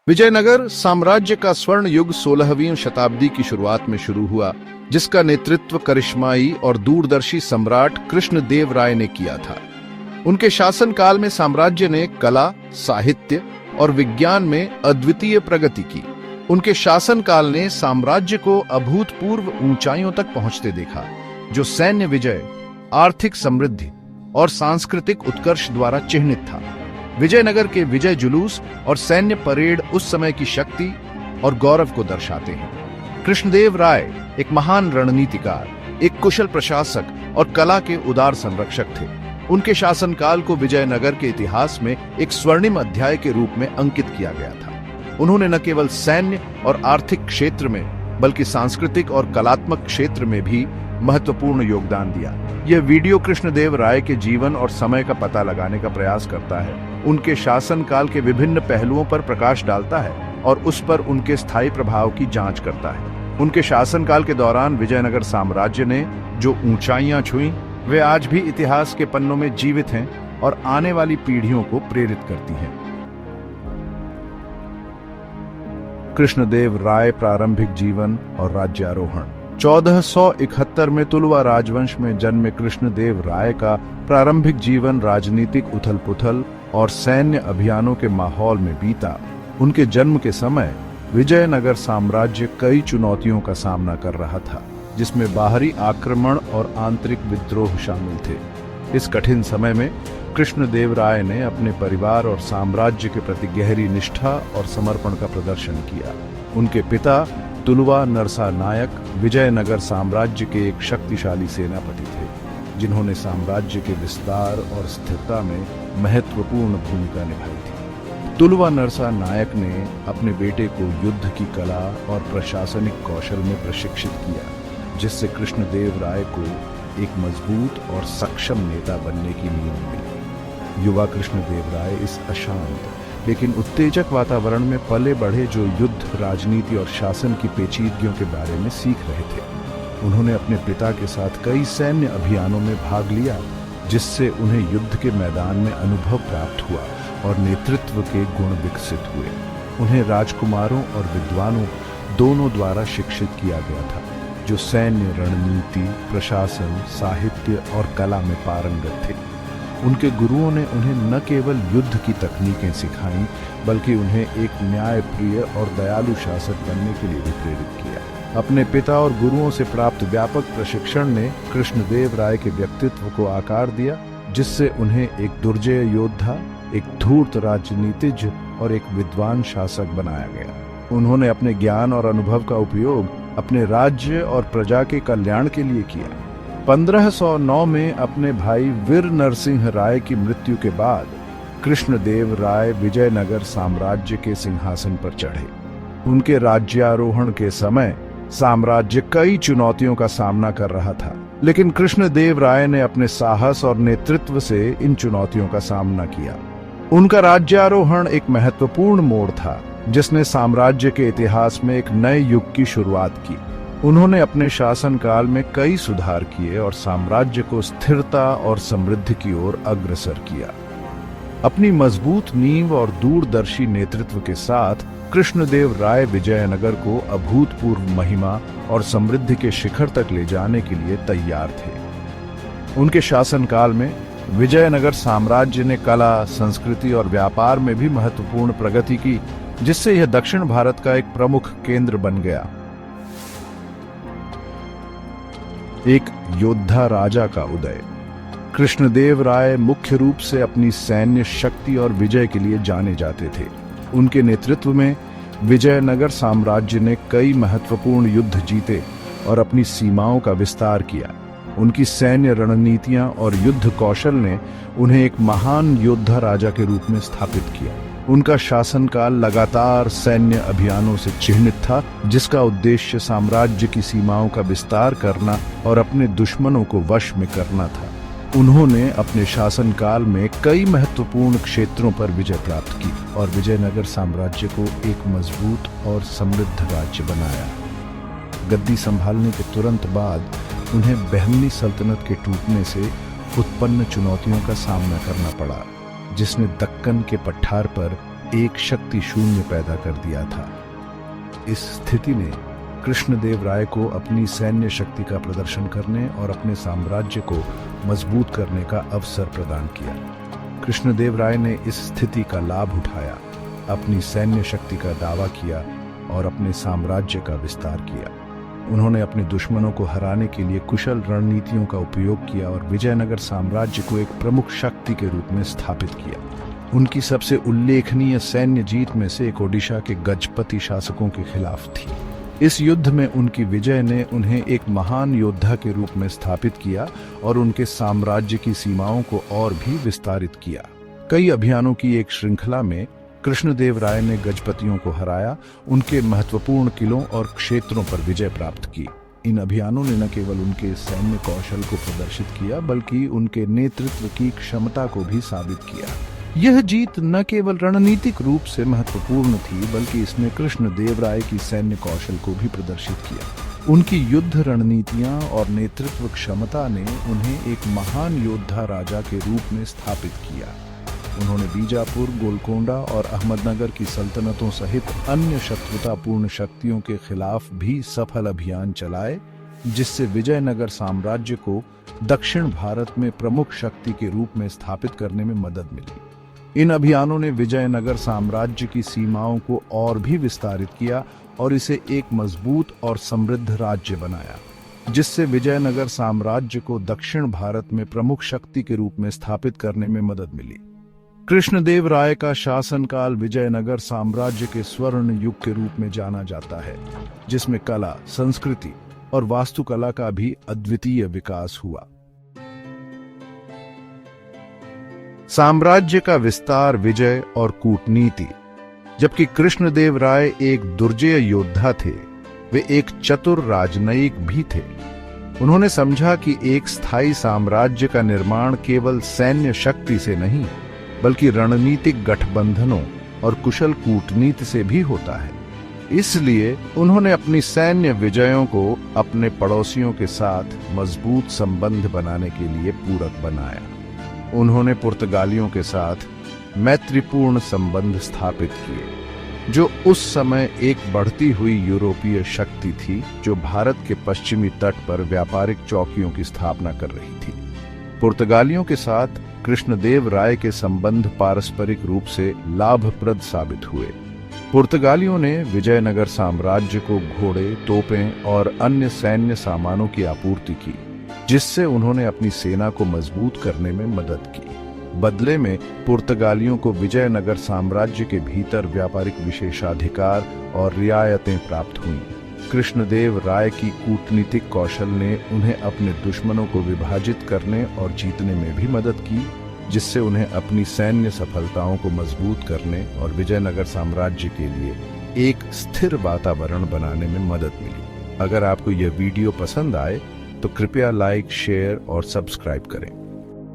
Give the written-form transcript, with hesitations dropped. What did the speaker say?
विजयनगर साम्राज्य का स्वर्ण युग 16वीं शताब्दी की शुरुआत में शुरू हुआ, जिसका नेतृत्व करिश्माई और दूरदर्शी सम्राट कृष्णदेव राय ने किया था। उनके शासनकाल में साम्राज्य ने कला, साहित्य और विज्ञान में अद्वितीय प्रगति की। उनके शासनकाल ने साम्राज्य को अभूतपूर्व ऊंचाइयों तक पहुंचते देखा, जो सैन्य विजय, आर्थिक समृद्धि और सांस्कृतिक उत्कर्ष द्वारा चिह्नित था। विजयनगर के विजय जुलूस और सैन्य परेड उस समय की शक्ति और गौरव को दर्शाते हैं। कृष्णदेव राय एक महान रणनीतिकार, एक कुशल प्रशासक और कला के उदार संरक्षक थे। उनके शासनकाल को विजयनगर के इतिहास में एक स्वर्णिम अध्याय के रूप में अंकित किया गया था। उन्होंने न केवल सैन्य और आर्थिक क्षेत्र में, बल्कि सांस्कृतिक और कलात्मक क्षेत्र में भी महत्वपूर्ण योगदान दिया। यह वीडियो कृष्णदेव राय के जीवन और समय का पता लगाने का प्रयास करता है, उनके शासनकाल के विभिन्न पहलुओं पर प्रकाश डालता है और उस पर उनके स्थायी प्रभाव की जांच करता है। उनके शासनकाल के दौरान विजयनगर साम्राज्य ने जो ऊंचाइयां छुई, वे आज भी इतिहास के पन्नों में जीवित हैं और आने वाली पीढ़ियों को प्रेरित करती हैं। कृष्णदेव राय प्रारंभिक जीवन और राज्यारोहण। 1471 में तुलवा राजवंश में जन्मे कृष्णदेव राय का प्रारंभिक जीवन राजनीतिक उथल-पुथल और सैन्य अभियानों के माहौल में बीता। उनके जन्म के समय विजयनगर साम्राज्य कई चुनौतियों का सामना कर रहा था, जिसमें बाहरी आक्रमण और आंतरिक विद्रोह शामिल थे। इस कठिन समय में कृष्णदेव राय ने अपने परिवार और साम्राज्य के प्रति गहरी निष्ठा और समर्पण का प्रदर्शन किया। उनके पिता तुलवा नरसा नायक विजयनगर साम्राज्य के एक शक्तिशाली सेनापति थे, जिन्होंने साम्राज्य के विस्तार और स्थिरता में महत्वपूर्ण भूमिका निभाई थी। तुलवा नरसा नायक ने अपने बेटे को युद्ध की कला और प्रशासनिक कौशल में प्रशिक्षित किया, जिससे कृष्णदेव राय को एक मजबूत और सक्षम नेता बनने की नींव मिली। युवा कृष्णदेव राय इस अशांत लेकिन उत्तेजक वातावरण में पले बढ़े, जो युद्ध, राजनीति और शासन की पेचीदगियों के बारे में सीख रहे थे। उन्होंने अपने पिता के साथ कई सैन्य अभियानों में भाग लिया, जिससे उन्हें युद्ध के मैदान में अनुभव प्राप्त हुआ और नेतृत्व के गुण विकसित हुए। उन्हें राजकुमारों और विद्वानों दोनों द्वारा शिक्षित किया गया था, जो सैन्य, रणनीति, प्रशासन, साहित्य और कला में पारंगत थे। उनके गुरुओं ने उन्हें न केवल युद्ध की तकनीकें सिखाईं, बल्कि उन्हें एक न्यायप्रिय और दयालु शासक बनने के लिए भी प्रेरित किया। अपने पिता और गुरुओं से प्राप्त व्यापक प्रशिक्षण ने कृष्णदेव राय के व्यक्तित्व को आकार दिया, जिससे उन्हें एक दुर्जय योद्धा, एक धूर्त राजनीतिज्ञ और एक विद्वान शासक बनाया गया। उन्होंने अपने ज्ञान और अनुभव का उपयोग अपने राज्य और प्रजा के कल्याण के लिए किया। 1509 में अपने भाई वीर नरसिंह राय की मृत्यु के बाद कृष्णदेव राय विजयनगर साम्राज्य के सिंहासन पर चढ़े। उनके राज्यारोहण के समय साम्राज्य कई चुनौतियों का सामना कर रहा था, लेकिन कृष्णदेव राय ने अपने साहस और नेतृत्व से इन चुनौतियों का सामना किया। उनका राज्यारोहण एक महत्वपूर्ण मोड़ था, जिसने साम्राज्य के इतिहास में एक नए युग की शुरुआत की। उन्होंने अपने शासनकाल में कई सुधार किए और साम्राज्य को स्थिरता और समृद्धि की ओर अग्रसर किया। अपनी मजबूत नींव और दूरदर्शी नेतृत्व के साथ कृष्णदेव राय विजयनगर को अभूतपूर्व महिमा और समृद्धि के शिखर तक ले जाने के लिए तैयार थे। उनके शासनकाल में विजयनगर साम्राज्य ने कला, संस्कृति और व्यापार में भी महत्वपूर्ण प्रगति की, जिससे यह दक्षिण भारत का एक प्रमुख केंद्र बन गया। एक योद्धा राजा का उदय। कृष्णदेव राय मुख्य रूप से अपनी सैन्य शक्ति और विजय के लिए जाने जाते थे। उनके नेतृत्व में विजयनगर साम्राज्य ने कई महत्वपूर्ण युद्ध जीते और अपनी सीमाओं का विस्तार किया। उनकी सैन्य रणनीतियां और युद्ध कौशल ने उन्हें एक महान योद्धा राजा के रूप में स्थापित किया। उनका शासनकाल लगातार सैन्य अभियानों से चिह्नित था, जिसका उद्देश्य साम्राज्य की सीमाओं का विस्तार करना और अपने दुश्मनों को वश में करना था। उन्होंने अपने शासनकाल में कई महत्वपूर्ण क्षेत्रों पर विजय प्राप्त की और विजयनगर साम्राज्य को एक मजबूत और समृद्ध राज्य बनाया। गद्दी संभालने के तुरंत बाद उन्हें बहमनी सल्तनत के टूटने से उत्पन्न चुनौतियों का सामना करना पड़ा, जिसने दक्कन के पठार पर एक शक्ति शून्य पैदा कर दिया था। इस स्थिति ने कृष्णदेव राय को अपनी सैन्य शक्ति का प्रदर्शन करने और अपने साम्राज्य को मजबूत करने का अवसर प्रदान किया। कृष्णदेव राय ने इस स्थिति का लाभ उठाया, अपनी सैन्य शक्ति का दावा किया और अपने साम्राज्य का विस्तार किया। उन्होंने अपने दुश्मनों को हराने के लिए कुशल रणनीतियों का उपयोग किया और विजयनगर साम्राज्य को एक प्रमुख शक्ति के रूप में स्थापित किया। उनकी सबसे उल्लेखनीय सैन्य जीत में से एक ओडिशा के गजपति शासकों के खिलाफ थी। इस युद्ध में उनकी विजय ने उन्हें एक महान योद्धा के रूप में स्थापित किया और उनके साम्राज्य की सीमाओं को और भी विस्तारित किया। कई अभियानों की एक श्रृंखला में कृष्णदेव राय ने गजपतियों को हराया, उनके महत्वपूर्ण किलों और क्षेत्रों पर विजय प्राप्त की। इन अभियानों ने न केवल उनके सैन्य कौशल को प्रदर्शित किया, बल्कि उनके नेतृत्व की क्षमता को भी साबित किया। यह जीत न केवल रणनीतिक रूप से महत्वपूर्ण थी, बल्कि इसने कृष्णदेव राय की सैन्य कौशल को भी प्रदर्शित किया। उनकी युद्ध रणनीतियां और नेतृत्व क्षमता ने उन्हें एक महान योद्धा राजा के रूप में स्थापित किया। उन्होंने बीजापुर, गोलकोंडा और अहमदनगर की सल्तनतों सहित अन्य शत्रुतापूर्ण शक्तियों के खिलाफ भी सफल अभियान चलाए, जिससे विजयनगर साम्राज्य को दक्षिण भारत में प्रमुख शक्ति के रूप में स्थापित करने में मदद मिली। इन अभियानों ने विजयनगर साम्राज्य की सीमाओं को और भी विस्तारित किया और इसे एक मजबूत और समृद्ध राज्य बनाया, जिससे विजयनगर साम्राज्य को दक्षिण भारत में प्रमुख शक्ति के रूप में स्थापित करने में मदद मिली। कृष्णदेव राय का शासनकाल विजयनगर साम्राज्य के स्वर्ण युग के रूप में जाना जाता है, जिसमें कला, संस्कृति और वास्तुकला का भी अद्वितीय विकास हुआ। साम्राज्य का विस्तार, विजय और कूटनीति। जबकि कृष्णदेव राय एक दुर्जय योद्धा थे, वे एक चतुर राजनयिक भी थे। उन्होंने समझा कि एक स्थायी साम्राज्य का निर्माण केवल सैन्य शक्ति से नहीं, बल्कि रणनीतिक गठबंधनों और कुशल कूटनीति से भी होता है। इसलिए उन्होंने अपनी सैन्य विजयों को अपने पड़ोसियों के साथ मजबूत संबंध बनाने के लिए पूरक बनाया। उन्होंने पुर्तगालियों के साथ मैत्रीपूर्ण संबंध स्थापित किए, जो उस समय एक बढ़ती हुई यूरोपीय शक्ति थी, जो भारत के पश्चिमी तट पर व्यापारिक चौकियों की स्थापना कर रही थी। पुर्तगालियों के साथ कृष्णदेव राय के संबंध पारस्परिक रूप से लाभप्रद साबित हुए। पुर्तगालियों ने विजयनगर साम्राज्य को घोड़े, तोपें और अन्य सैन्य सामानों की आपूर्ति की, जिससे उन्होंने अपनी सेना को मजबूत करने में मदद की। बदले में पुर्तगालियों को विजयनगर साम्राज्य के भीतर व्यापारिक विशेषाधिकार और रियायतें प्राप्त हुईं। कृष्णदेव राय की कूटनीतिक कौशल ने उन्हें अपने दुश्मनों को विभाजित करने और जीतने में भी मदद की, जिससे उन्हें अपनी सैन्य सफलताओं को मजबूत करने और विजयनगर साम्राज्य के लिए एक स्थिर वातावरण बनाने में मदद मिली। अगर आपको यह वीडियो पसंद आए तो कृपया लाइक, शेयर और सब्सक्राइब करें।